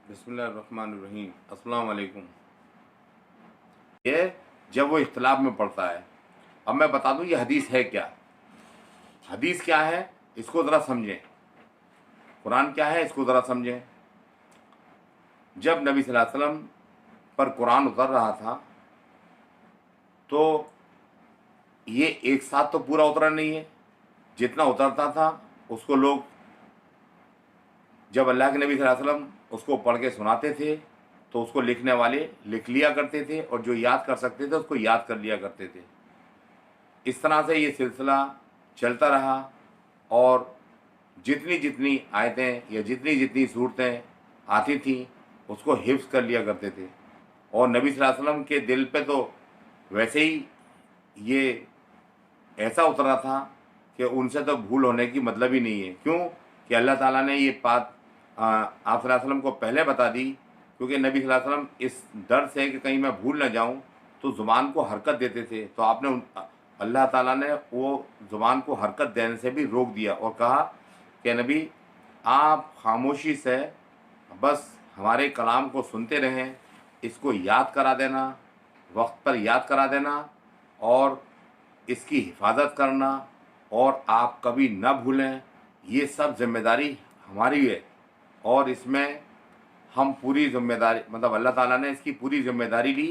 बिस्मिल्लाहिर्रहमानिर्रहीम। अस्सलाम वालेकुम। ये जब वो इख्तिलाफ में पड़ता है, अब मैं बता दूं ये हदीस है क्या। हदीस क्या है इसको ज़रा समझें, कुरान क्या है इसको ज़रा समझें। जब नबी सल्लल्लाहु अलैहि वसल्लम पर कुरान उतर रहा था तो ये एक साथ तो पूरा उतरा नहीं है, जितना उतरता था उसको लोग, जब अल्लाह के नबी सल्लल्लाहु अलैहि वसल्लम उसको पढ़ के सुनाते थे तो उसको लिखने वाले लिख लिया करते थे, और जो याद कर सकते थे उसको याद कर लिया करते थे। इस तरह से ये सिलसिला चलता रहा, और जितनी जितनी आयतें या जितनी जितनी सूरतें आती थीं उसको हिफ्ज़ कर लिया करते थे। और नबी सल्लल्लाहु अलैहि वसल्लम के दिल पे तो वैसे ही ये ऐसा उतरा था कि उनसे तो भूल होने की मतलब ही नहीं है। क्यों कि अल्लाह ताला ने ये बात आप सल्लल्लाहु अलैहि वसल्लम को पहले बता दी, क्योंकि नबी सल्लल्लाहु अलैहि वसल्लम इस डर से कि कहीं मैं भूल न जाऊं तो ज़ुबान को हरकत देते थे, तो अल्लाह ताला ने वो ज़ुबान को हरकत देने से भी रोक दिया और कहा कि नबी आप खामोशी से बस हमारे कलाम को सुनते रहें, इसको याद करा देना, वक्त पर याद करा देना, और इसकी हिफाजत करना, और आप कभी न भूलें। ये सब जिम्मेदारी हमारी है, और इसमें हम पूरी जिम्मेदारी, मतलब अल्लाह ताला ने इसकी पूरी जिम्मेदारी ली।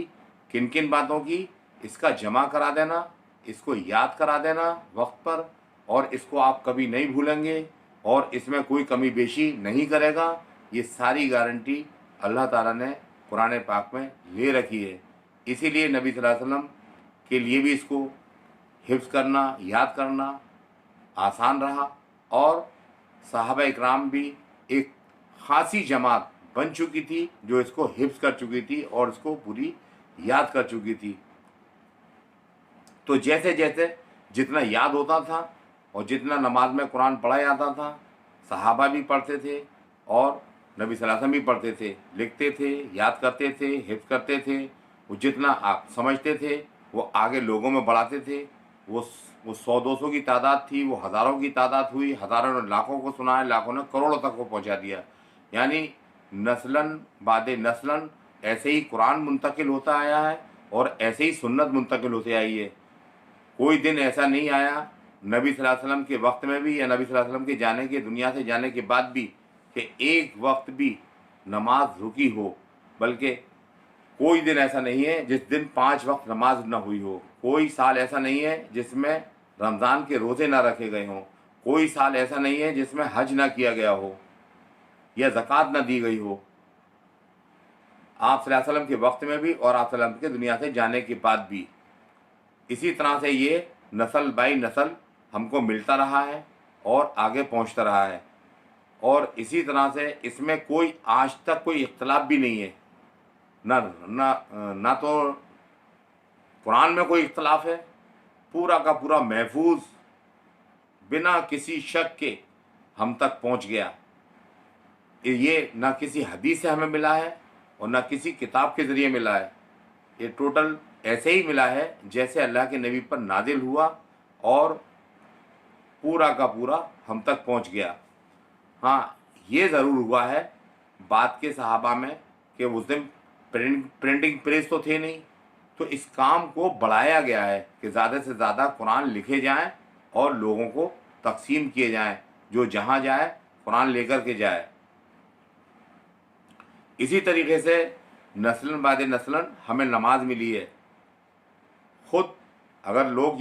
किन किन बातों की? इसका जमा करा देना, इसको याद करा देना वक्त पर, और इसको आप कभी नहीं भूलेंगे, और इसमें कोई कमी बेशी नहीं करेगा। ये सारी गारंटी अल्लाह ताला ने कुरान पाक में ले रखी है। इसीलिए नबी सल्लल्लाहु अलैहि वसल्लम के लिए भी इसको हिफ्ज़ करना, याद करना आसान रहा, और सहाबा इकराम भी एक ख़ासी जमात बन चुकी थी जो इसको हिफ्ज़ कर चुकी थी और इसको पूरी याद कर चुकी थी। तो जैसे जैसे जितना याद होता था और जितना नमाज में कुरान पढ़ा जाता था, सहाबा भी पढ़ते थे और नबी सल्लल्लाहु अलैहि वसल्लम भी पढ़ते थे, लिखते थे, याद करते थे, हिफ्ज़ करते थे। वो जितना आप समझते थे वो आगे लोगों में बढ़ाते थे। वो 100-200 की तादाद थी, वो हज़ारों की तादाद हुई, हज़ारों ने लाखों को सुनाया, लाखों ने करोड़ों तक को पहुंचा दिया। यानी नस्लन बादे नस्लन ऐसे ही कुरान मुंतकिल होता आया है, और ऐसे ही सुन्नत मुंतकिल होती आई है। कोई दिन ऐसा नहीं आया नबी सल्लल्लाहु अलैहि वसल्लम के वक्त में भी या नबी सल्लल्लाहु अलैहि वसल्लम के जाने के, दुनिया से जाने के बाद भी, कि एक वक्त भी नमाज रुकी हो। बल्कि कोई दिन ऐसा नहीं है जिस दिन 5 वक्त नमाज न हुई हो। कोई साल ऐसा नहीं है जिसमें रमज़ान के रोज़े ना रखे गए हों। कोई साल ऐसा नहीं है जिसमें हज ना किया गया हो या ज़कात ना दी गई हो, आप सल्लल्लाहु अलैहि वसल्लम के वक्त में भी और आप सल्लल्लाहु अलैहि वसल्लम के दुनिया से जाने के बाद भी। इसी तरह से ये नस्ल बाई नस्ल हमको मिलता रहा है और आगे पहुंचता रहा है, और इसी तरह से इसमें कोई आज तक कोई इख्तलाफ भी नहीं है। ना ना ना तो कुरान में कोई इख्तलाफ है, पूरा का पूरा महफूज बिना किसी शक के हम तक पहुंच गया। ये ना किसी हदीस से हमें मिला है और ना किसी किताब के ज़रिए मिला है। ये टोटल ऐसे ही मिला है जैसे अल्लाह के नबी पर नाजिल हुआ, और पूरा का पूरा हम तक पहुंच गया। हाँ, ये ज़रूर हुआ है बात के सहाबा में कि उस दिन प्रिंटिंग प्रेस तो थे नहीं, तो इस काम को बढ़ाया गया है कि ज़्यादा से ज़्यादा कुरान लिखे जाएं और लोगों को तकसीम किए जाएं, जो जहाँ जाए कुरान लेकर के जाए। इसी तरीके से नस्लन बाद नस्लन हमें नमाज मिली है। खुद अगर लोग